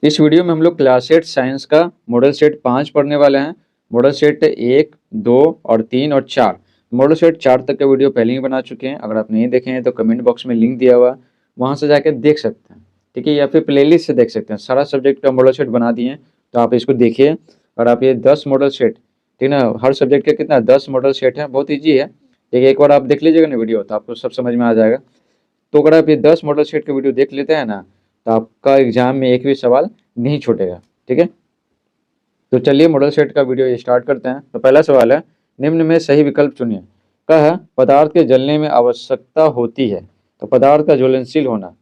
इस वीडियो में हम लोग क्लास 8 साइंस का मॉडल सेट 5 पढ़ने वाले हैं। मॉडल सेट 1, 2 और 3 और 4। मॉडल सेट 4 तक का वीडियो पहले ही बना चुके हैं। अगर आप नहीं देखे हैं तो कमेंट बॉक्स में लिंक दिया हुआ है, वहाँ से जाकर देख सकते हैं, ठीक है। या फिर प्लेलिस्ट से देख सकते हैं। सारा सब्जेक्ट का मॉडल सेट बना दिए हैं, तो आप इसको देखिए। और आप ये 10 मॉडल सेट, ठीक है ना, हर सब्जेक्ट का कितना 10 मॉडल सेट है, बहुत ईजी है। ठीक है, एक बार आप देख लीजिएगा ना वीडियो, तो आपको सब समझ में आ जाएगा। तो अगर आप ये 10 मॉडल सेट का वीडियो देख लेते हैं ना, तो आपका एग्जाम में एक भी सवाल नहीं छूटेगा, ठीक है। तो चलिए मॉडल सेट का वीडियो स्टार्ट करते हैं। तो पहला सवाल है, निम्न में सही विकल्प चुनिए। का है पदार्थ के जलने में आवश्यकता होती है। तो पदार्थ का ज्वलनशील होना,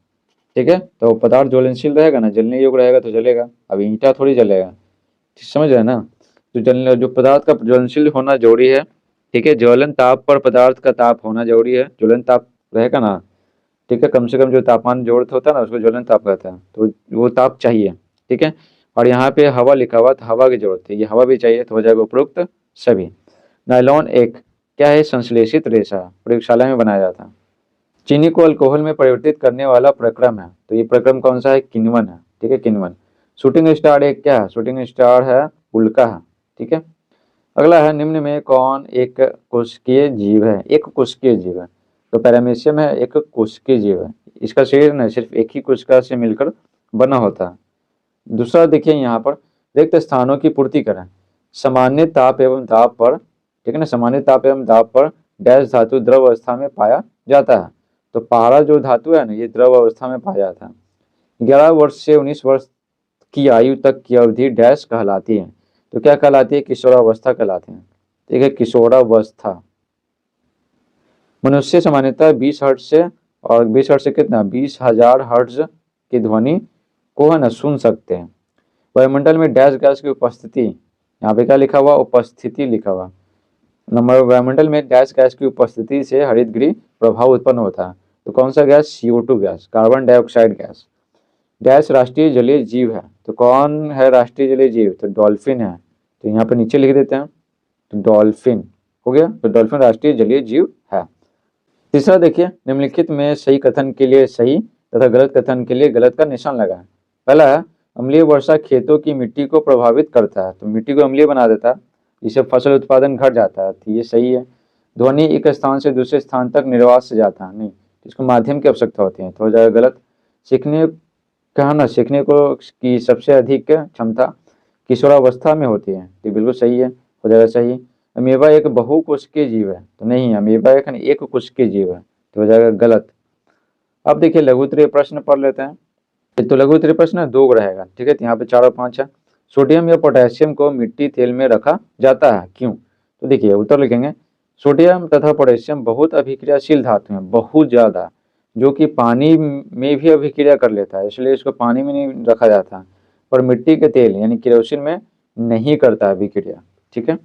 ठीक है। तो पदार्थ ज्वलनशील रहेगा ना, जलने योग्य रहेगा तो जलेगा। अब ईंटा थोड़ी जलेगा, समझ रहे हैं ना। तो जो पदार्थ का ज्वलनशील होना जरूरी है, ठीक है। ज्वलन ताप पर पदार्थ का ताप होना जरूरी है। ज्वलन ताप रहेगा ना, ठीक है, कम से कम जो तापमान जरूरत होता है ना, उसको ज्वलन ताप कहते हैं। तो वो ताप चाहिए, ठीक है। और यहाँ पे हवा लिखा हुआ, तो हवा की जरूरत है, ये हवा भी चाहिए, तो हो जाएगा उपरोक्त सभी। नायलॉन एक क्या है, संश्लेषित रेशा, प्रयोगशाला में बनाया जाता है। चीनी को अल्कोहल में परिवर्तित करने वाला प्रक्रम है। तो ये प्रक्रम कौन सा है, किण्वन है, ठीक है, किण्वन। शूटिंग स्टार एक क्या है, शूटिंग स्टार है उल्का है, ठीक है। अगला है, निम्न में कौन एक कोशिकीय जीव है। एक कोशिकीय जीव है, तो पैरामीशियम है, एक कोशिकीय जीव है। इसका शरीर न सिर्फ एक ही कोशिका से मिलकर बना होता है। दूसरा देखिए यहाँ पर, रिक्त स्थानों की पूर्ति करें। सामान्य ताप एवं दाब पर, ठीक है ना, सामान्य ताप एवं दाब पर डैश धातु द्रव अवस्था में पाया जाता है। तो पारा जो धातु है ना, ये द्रव अवस्था में पाया जाता है। 11 वर्ष से 19 वर्ष की आयु तक की अवधि डैश कहलाती है। तो क्या कहलाती है, किशोरावस्था कहलाती है, ठीक है, किशोरावस्था। मनुष्य सामान्यतः 20 हर्ट्ज से, और 20 हर्ट्ज से कितना, 20,000 हर्ट्ज की ध्वनि को है ना सुन सकते हैं। वायुमंडल में डैश गैस की उपस्थिति, यहाँ पे क्या लिखा हुआ, उपस्थिति लिखा हुआ। नंबर, वायुमंडल में डैश गैस की उपस्थिति से हरितगृह प्रभाव उत्पन्न होता है। तो कौन सा gas, CO2 gas, carbon dioxide gas. Dash राष्ट्रीय जलीय जीव है। तो कौन है राष्ट्रीय जलीय जीव, तो डॉल्फिन है। तो यहाँ पे नीचे लिख देते हैं, तो डॉल्फिन हो गया। तो डॉल्फिन राष्ट्रीय जलीय जीव है। तीसरा देखिए, निम्नलिखित में सही कथन के लिए सही तथा गलत कथन के लिए गलत का निशान लगाएं। पहला है, अम्लीय वर्षा खेतों की मिट्टी को प्रभावित करता है। तो मिट्टी को अम्लीय बना देता है, जिससे फसल उत्पादन घट जाता है, तो ये सही है। ध्वनि एक स्थान से दूसरे स्थान तक निर्वात से जाता है, नहीं, इसको माध्यम की आवश्यकता होती है, तो हो जाएगा गलत। सीखने कहा ना, सीखने को की सबसे अधिक क्षमता किशोरावस्था में होती है, तो बिल्कुल सही है, हो जाएगा सही। अमीबा एक बहुकोशिकीय जीव है। तो नहीं, अमीबा एक कोशिकीय जीव है, तो हो जाएगा गलत। अब देखिए लघु उत्तरीय प्रश्न पढ़ लेते हैं। तो लघु उत्तरीय प्रश्न 2 रहेगा, ठीक है। तो यहाँ पे 4 और 5 है। सोडियम या पोटेशियम को मिट्टी तेल में रखा जाता है, क्यों। तो देखिए उत्तर लिखेंगे, सोडियम तथा पोटेशियम बहुत अभिक्रियाशील धातु हैं, बहुत ज्यादा, जो कि पानी में भी अभिक्रिया कर लेता है, इसलिए इसको पानी में नहीं रखा जाता। पर मिट्टी के तेल यानी केरोसिन में नहीं करता अभिक्रिया, ठीक है।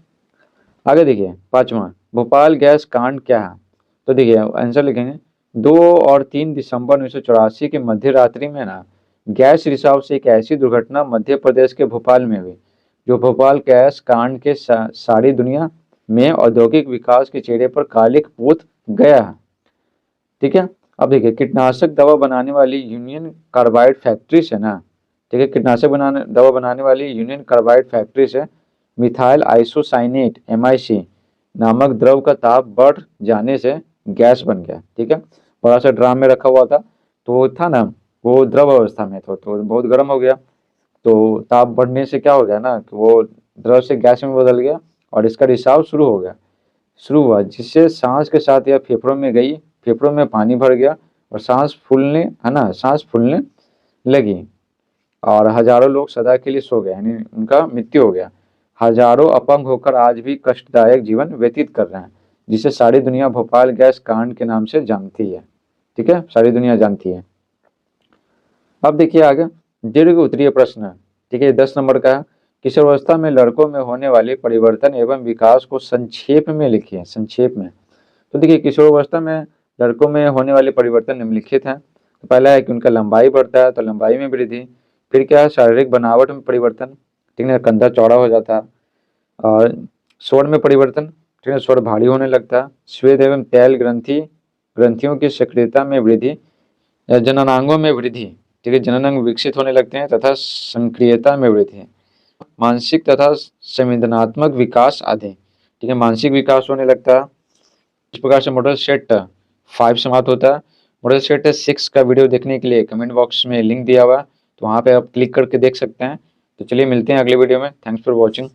आगे देखिए 5वां, भोपाल गैस कांड क्या है। तो देखिए आंसर लिखेंगे, 2 और 3 दिसंबर 1984 की मध्य रात्रि में ना गैस रिसाव से एक ऐसी दुर्घटना मध्य प्रदेश के भोपाल में हुई, जो भोपाल गैस कांड के सारी दुनिया में औद्योगिक विकास के चेहरे पर कालिक पोत गया है, ठीक है। अब देखिए, कीटनाशक दवा बनाने वाली यूनियन कार्बाइड फैक्ट्री से ना, ठीक है, कीटनाशक दवा बनाने वाली यूनियन कार्बाइड फैक्ट्री से मिथाइल आइसोसाइनेट MIC नामक द्रव का ताप बढ़ जाने से गैस बन गया, ठीक है। बड़ा सा ड्राम में रखा हुआ था, तो वो था ना, वो द्रव अवस्था में था, तो बहुत गर्म हो गया। तो ताप बढ़ने से क्या हो गया ना, कि वो द्रव से गैस में बदल गया, और इसका रिसाव शुरू हुआ, जिससे सांस के साथ या फेफड़ों में गई, फेफड़ों में पानी भर गया, और सांस फूलने लगी, और हजारों लोग सदा के लिए सो गए, यानी उनका मृत्यु हो गया। हजारों अपंग होकर आज भी कष्टदायक जीवन व्यतीत कर रहे हैं, जिसे सारी दुनिया भोपाल गैस कांड के नाम से जानती है, ठीक है, सारी दुनिया जानती है। अब देखिए आगे, दीर्घ उत्तरीय प्रश्न, ठीक है, 10 नंबर का है। किशोरावस्था में लड़कों में होने वाले परिवर्तन एवं विकास को संक्षेप में लिखिए, संक्षेप में। तो देखिए किशोरावस्था में लड़कों में होने वाले परिवर्तन निम्नलिखित हैं। तो पहला है कि उनका लंबाई बढ़ता है, तो लंबाई में वृद्धि। फिर क्या है, शारीरिक बनावट में परिवर्तन, ठीक है, कंधा चौड़ा हो जाता है। और स्वर में परिवर्तन, ठीक है, स्वर भारी होने लगता है। श्वेत एवं तैल ग्रंथियों की सक्रियता में वृद्धि। जननांगों में वृद्धि, ठीक है, जनन अंग विकसित होने लगते हैं तथा संक्रियता में वृद्धि है, मानसिक तथा संवेदनात्मक विकास आदि। ठीक है, मानसिक विकास होने लगता है। इस प्रकार से मॉडल सेट 5 समाप्त होता है। मॉडल सेट 6 का वीडियो देखने के लिए कमेंट बॉक्स में लिंक दिया हुआ है, तो वहाँ पे आप क्लिक करके देख सकते हैं। तो चलिए मिलते हैं अगले वीडियो में। Thanks for watching.